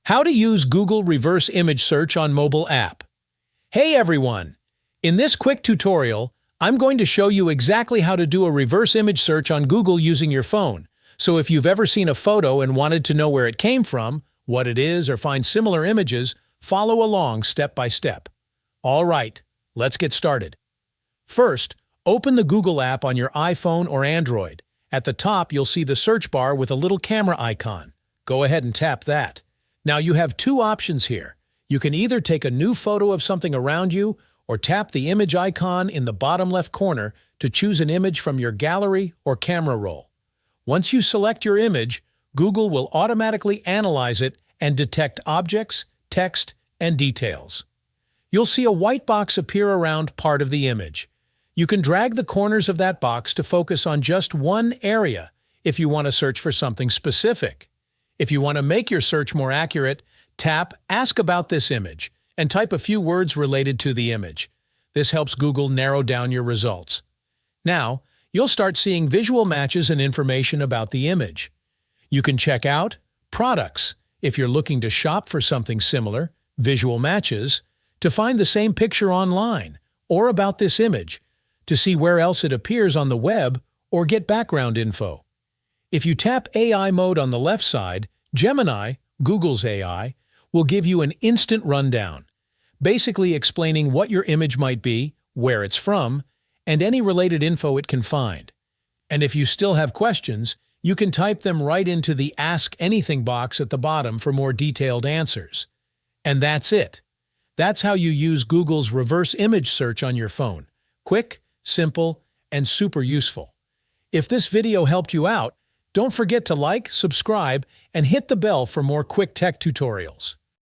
How to use Google Reverse Image Search on mobile app. Hey everyone! In this quick tutorial, I'm going to show you exactly how to do a reverse image search on Google using your phone. So if you've ever seen a photo and wanted to know where it came from, what it is, or find similar images, follow along step by step. All right, let's get started. First, open the Google app on your iPhone or Android. At the top, you'll see the search bar with a little camera icon. Go ahead and tap that. Now you have two options here. You can either take a new photo of something around you or tap the image icon in the bottom left corner to choose an image from your gallery or camera roll. Once you select your image, Google will automatically analyze it and detect objects, text, and details. You'll see a white box appear around part of the image. You can drag the corners of that box to focus on just one area if you want to search for something specific. If you want to make your search more accurate, tap Ask About This Image and type a few words related to the image. This helps Google narrow down your results. Now, you'll start seeing visual matches and information about the image. You can check out Products if you're looking to shop for something similar, Visual Matches to find the same picture online, or About This Image to see where else it appears on the web or get background info. If you tap AI mode on the left side, Gemini, Google's AI, will give you an instant rundown, basically explaining what your image might be, where it's from, and any related info it can find. And if you still have questions, you can type them right into the Ask Anything box at the bottom for more detailed answers. And that's it. That's how you use Google's reverse image search on your phone. Quick, simple, and super useful. If this video helped you out, don't forget to like, subscribe, and hit the bell for more quick tech tutorials.